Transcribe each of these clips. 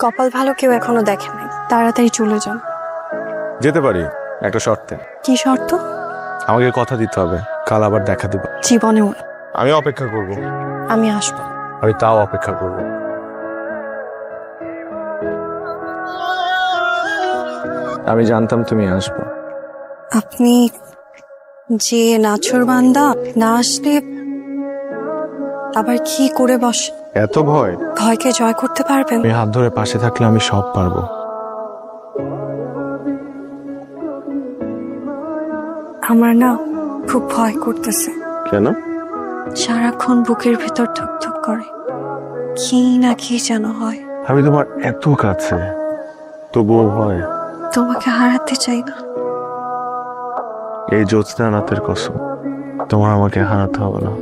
কপাল ভালো কেউ এখনো দেখে নাই, তাড়াতাড়ি চলে যান। যেতে পারি একটা শর্তে। কি শর্ত? আমাকে কথা দিতে হবে কাল আবার দেখা দিব। জীবনেও না। আমি অপেক্ষা করব। আমি আসবো। আমি তাও অপেক্ষা করব। আমি জানতাম তুমি আসবে। আপনি যে নাছোড়বান্দা, না আসলে আবার কি করে বসে? এত ভয়? ভয়কে জয় করতে পারবেন? আমি হাত ধরে পাশে থাকলে আমি সব পারবো। আমার না খুব ভয় করতেছে। কেন? সারাক্ষণ বুকের ভেতর ধুকধুক করে, কি না কি যেন হয়। আমি তোমার এত কাছে, তবুও ভয়। তোমাকে হারাতে চাই না। এই জ্যোৎস্না রাতের কসম, তোমার আমাকে হারাতে হবে না।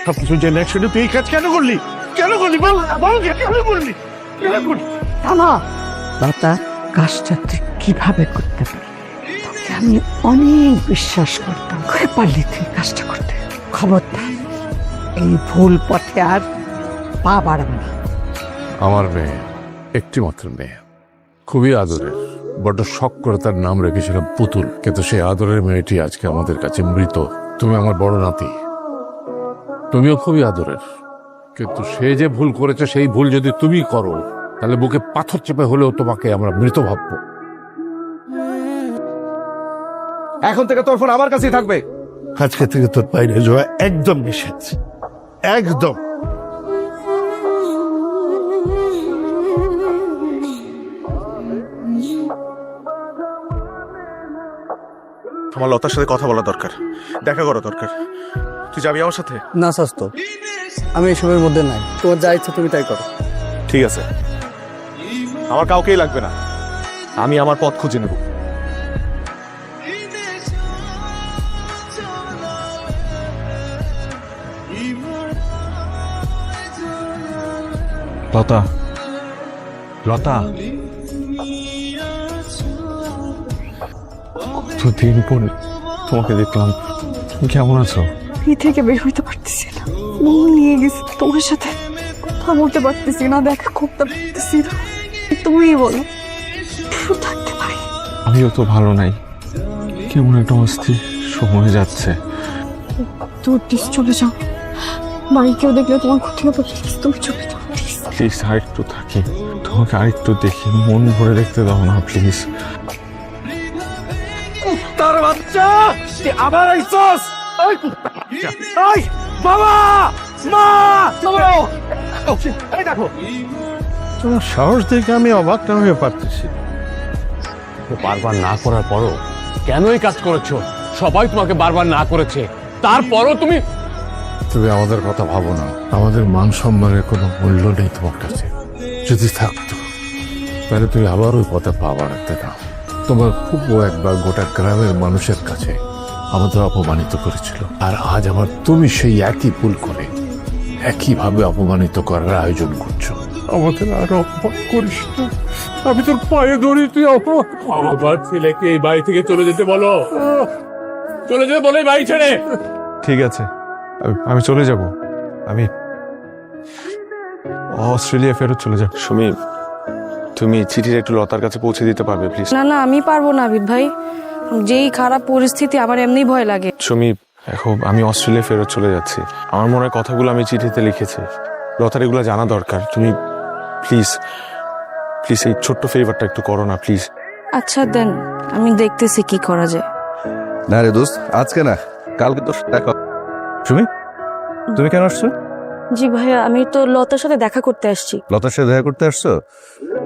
সবকিছু জেনে একসাথে তুই এই কাজ কেন করলি? কেন করলি বল, বল কেন করলি? কেন করলি? লতা, কাজটা তুই কিভাবে করতে পারলি? তোকে আমি অনেক বিশ্বাস করতাম, করে পারলি তুই কাজটা করতে। খবরদার এই ভুল পথে আর পা বাড়াবে না। আমার মেয়ে, একটি মাত্র মেয়ে, খুবই আদরের। বড্ড শখ করে তার নাম রেখেছিলাম পুতুল, কিন্তু সেই আদরের মেয়েটি আজকে আমাদের কাছে মৃত। তুমি আমার বড় নাতি, তুমিও খুবই আদরের, কিন্তু সে যে ভুল করেছে সেই ভুল যদি তুমি করো তাহলে বুকে পাথর চেপে হলেও তোমাকে আমরা মৃত ভাববো। এখন থেকে তোর ফোন আমার কাছেই থাকবে। আজকে থেকে তোর বাইরে যাওয়া একদম নিষেধ, একদম। আমার লতার সাথে কথা বলা দরকার, দেখা করা দরকার। তুই যাবি আমার সাথে? না স্বাস্থ্য, আমি এসবের মধ্যে নাই। তোমার যা ইচ্ছা তুমি তাই করো। ঠিক আছে, আমার কাউকেই লাগবে না, আমি আমার পথ খুঁজে নেব। লতা, লতা, কতদিন পরে তোমাকে দেখলাম। তুমি কেমন আছো? এই থেকে বের হইতে পারতেছি না, মন নিয়ে গেছে। তোমার সাথে কথা বলতে পারতেছি না, দেখা করতে পারতেছি না। তুমি বলো, শুধু থাকতে পারি। আমিও তো ভালো নাই, কেমন একটা অস্থির সময় যাচ্ছে। তুমি প্লিজ চলে যাও, বাড়ি কেউ দেখলে তোমার ক্ষতি হবে। প্লিজ তুমি চলে যাও প্লিজ। প্লিজ আর একটু থাকি, তোমাকে আর একটু দেখি, মন ভরে দেখতে দাও না প্লিজ। তার বাচ্চা, তুই আবার আইছস? এই বাবা, মা, এই দেখো। তোমার সাহস দেখে আমি অবাক না হয়ে পারতেছি। বারবার না করার পরও কেন এই কাজ করেছো? সবাই তোমাকে বারবার না করেছে, তারপরও তুমি তুমি আমাদের কথা ভাবো না। আমাদের মান সম্মানের কোনো মূল্য নেই তোমার কাছে। যদি থাকতো তাহলে তুমি আবার ওই পথে পা বাড়াতে না। তোমার ফুপু একবার গোটা গ্রামের মানুষের কাছে আমাদের অপমানিত করেছিল, আর আজ আমার তুমি সেই একই ভুল করে একইভাবে অপমানিত করার আয়োজন করছো। আমাদের আর অপমান করিস না, আমি তোর পায়ে ধরি, তুই অপমান। আমার ছেলেকে এই বাড়ি থেকে চলে যেতে বলো, চলে যেতে বলো এই বাড়ি ছেড়ে। ঠিক আছে, আমি চলে যাব। আমি অস্ট্রেলিয়া ফেরত চলে যাব। সুমি, তুমি চিঠিটা একটু লতার কাছে পৌঁছে দিতে পারবে প্লিজ? না না, আমি পারবো না আবিদ ভাই, যেই খারাপ পরিস্থিতি, আমার এমনি ভয় লাগে। সুমি, এখন আমি অস্ট্রেলিয়া ফেরত চলে যাচ্ছি। আমার মনে হয় কথাগুলো আমি চিঠিতে লিখেছি, লতার এগুলো জানা দরকার। তুমি প্লিজ প্লিজ এই ছোট্ট ফেভারটা একটু করো না প্লিজ। আচ্ছা দেন, আমি দেখতেছি কি করা যায়। না রে দোস্ত, আজকে না, কালকে তোর দেখা। সুমি, তুমি কেন আসছো? জি ভাইয়া, আমি তো লতার সাথে দেখা করতে আসছি। লতার সাথে দেখা করতে আসছো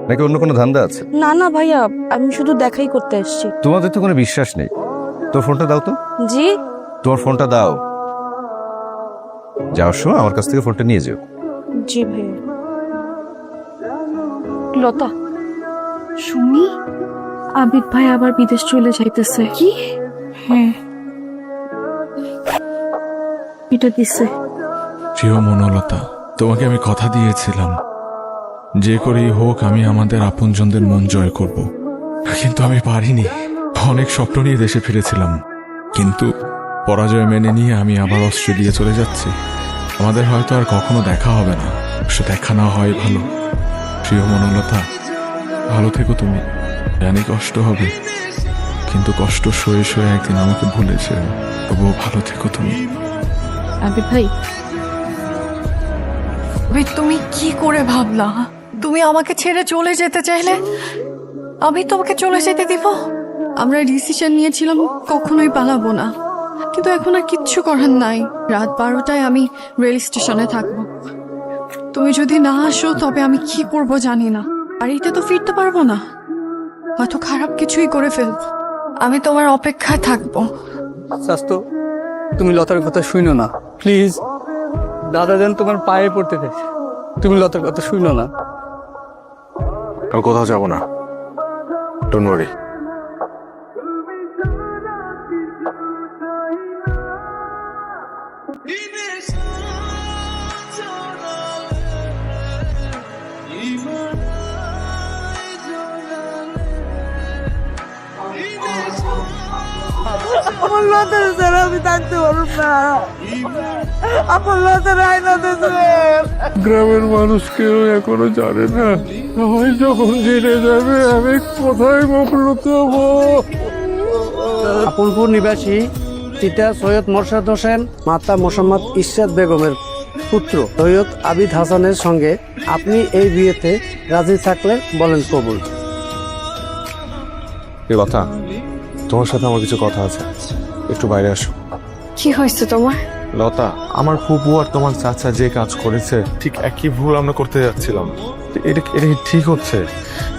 নাকি অন্য কোনো ধান্দা আছে? না না ভাইয়া, আমি শুধু দেখাই করতে আসছি। তোমাদের তো কোনো বিশ্বাস নেই। তোর ফোনটা দাও তো। জি? তোর ফোনটা দাও। যাওয়ার সময় আমার কাছ থেকে ফোনটা নিয়ে যেও। জি ভাইয়া। লতা, সুমি, আবিদ ভাই আবার বিদেশ চলে যাইতেছে। কি? হ্যাঁ, এটা দিছে। প্রিয় মনোলতা, তোমাকে আমি কথা দিয়েছিলাম যে করেই হোক আমি আমাদের আপনজনদের মন জয় করব, কিন্তু আমি পারিনি। অনেক স্বপ্ন নিয়ে দেশে ফিরেছিলাম, কিন্তু পরাজয় মেনে নিয়ে আমি আবার অস্ট্রেলিয়া চলে যাচ্ছি। আমাদের হয়তো আর কখনো দেখা হবে না, সে দেখা না হয় ভালো। প্রিয় মনোলতা, ভালো থেকো তুমি। জানি কষ্ট হবে, কিন্তু কষ্ট সয়ে সয়ে একদিন আমাকে ভুলেছে। তবুও ভালো থেকো তুমি। আবির ভাই, তুমি কি করে ভাবলা? তুমি আমাকে ছেড়ে চলে যেতে চাইলে আমি তোমাকে চলে যেতে দিব? আমরা ডিসিশন নিয়েছিলাম কখনোই পালাবো না, কিন্তু এখন আর কিচ্ছু করার নাই। রাত 12টায় আমি রেল স্টেশনে থাকবো। তুমি যদি না আসো তবে আমি কি করব জানি না। বাড়িতে তো ফিরতে পারবো না, হয়তো খারাপ কিছুই করে ফেলবো। আমি তোমার অপেক্ষায় থাকবো। স্বাস্থ্য, তুমি লতার কথা শুনো না প্লিজ। দাদা যেন তোমার পায়ে পড়তে চাই, তুমি লতার কথা শুনো না। আমি কোথাও যাব না, ডোন্ট ওয়ারি। আমার লতার ছাড়া আমি থাকতে পারবো না। আমার লতার আইনা দেবেন। গ্রামের মানুষ কেউ এখনো জানে না, সবাই যখন জেনে যাবে আমি কোথায় মুখ লুকাবো। আপনপুর নিবাসী পিতা সৈয়দ মোরশেদ হোসেন, মাতা মোসাম্মদ ইশরাত বেগমের পুত্র সৈয়দ আবিদ হাসানের সঙ্গে আপনি এই বিয়েতে রাজি থাকলে বলেন কবুল। লতা, তোমার সাথে আমার কিছু কথা আছে, একটু বাইরে আসো। কি হয়েছে তোমার? লতা, আমার ফুপু আর তোমার চাচা যে কাজ করেছে ঠিক একই ভুল আমরা করতে যাচ্ছিলাম। এটা এটা কি ঠিক হচ্ছে?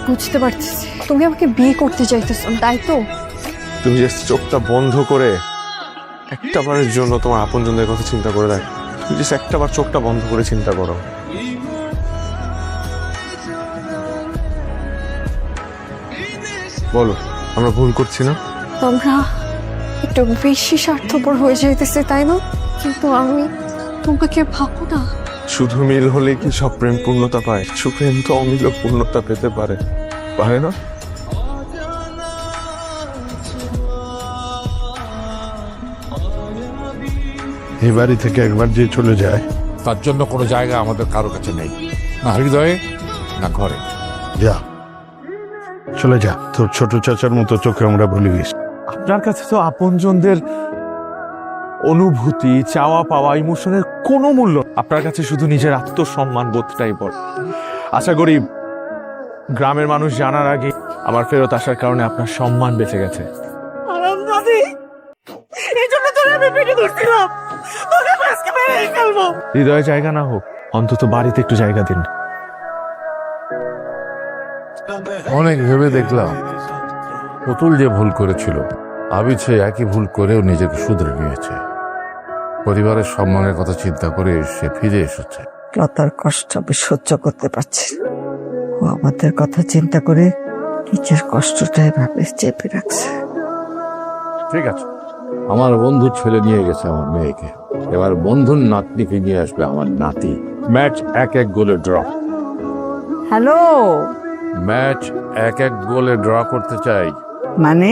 বুঝতে পারছি, তুমি আমাকে বিয়ে করতে চাইতেছো, তাই তো? তুমি জাস্ট চোখটা বন্ধ করে একটা বারের জন্য তোমার আপনজনদের কথা চিন্তা করে দেখ। তুমি জাস্ট একটা বার চোখটা বন্ধ করে চিন্তা করো। বলো, আমরা ভুল করছি না? আমরা একটু বেশি স্বার্থপর হয়ে যাইতেছে, তাই না? কিন্তু আমি তোমাকে ভাবো না। শুধু মিল হলে কি সব প্রেম পূর্ণতা পায়? কিছু প্রেম তো অমিল পূর্ণতা পেতে পারে, পারে না? এই বাড়ি থেকে একবার যে চলে যায় তার জন্য কোনো জায়গা আমাদের কারো কাছে নেই, না হৃদয়ে না ঘরে। যা, চলে যা, তোর ছোট চাচার মতো চোখে আমরা ভুলে গেছি। আপনার কাছে তো আপনজনদের অনুভূতি, চাওয়া পাওয়া, ইমোশনের কোনো মূল্য, আপনার কাছে শুধু নিজের আত্মসম্মান বোধটাই বড়। আশা করি গ্রামের মানুষ জানার আগে আমার ফেরত আসার কারণে আপনার সম্মান বেঁচে গেছে। হৃদয়ে জায়গা না হোক, অন্তত বাড়িতে একটু জায়গা দিন। অনেক ভেবে দেখলাম পুতুল যে ভুল করেছিল, আবিদ সে একই ভুল করেও নিজেকে শুধরে নিয়েছে। পরিবারের সম্মানের কথা চিন্তা করে সে ফিরে এসেছে। লতার কষ্ট আমি সহ্য করতে পারছি না। ও আমাদের কথা চিন্তা করে নিজের কষ্টটাই ভাবে চেপে রাখছে। ঠিক আছে, আমার বন্ধুর ছেলে নিয়ে গেছে আমার মেয়েকে, এবার বন্ধুর নাতনিকে নিয়ে আসবে আমার নাতি। ম্যাচ 1-1 গোলে ড্র। হ্যালো, ম্যাচ 1-1 গোলে ড্র করতে চাই। মানে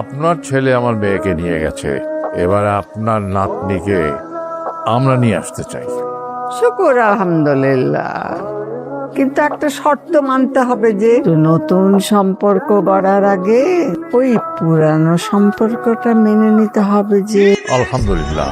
আপনার ছেলে আমার মেয়েকে নিয়ে গেছে, এবার আপনার নাতনিকে আমরা নিয়ে আসতে চাই। শুকুর আলহামদুলিল্লাহ, কিন্তু একটা শর্ত মানতে হবে যে নতুন সম্পর্ক গড়ার আগে ওই পুরানো সম্পর্কটা মেনে নিতে হবে যে। আলহামদুলিল্লাহ,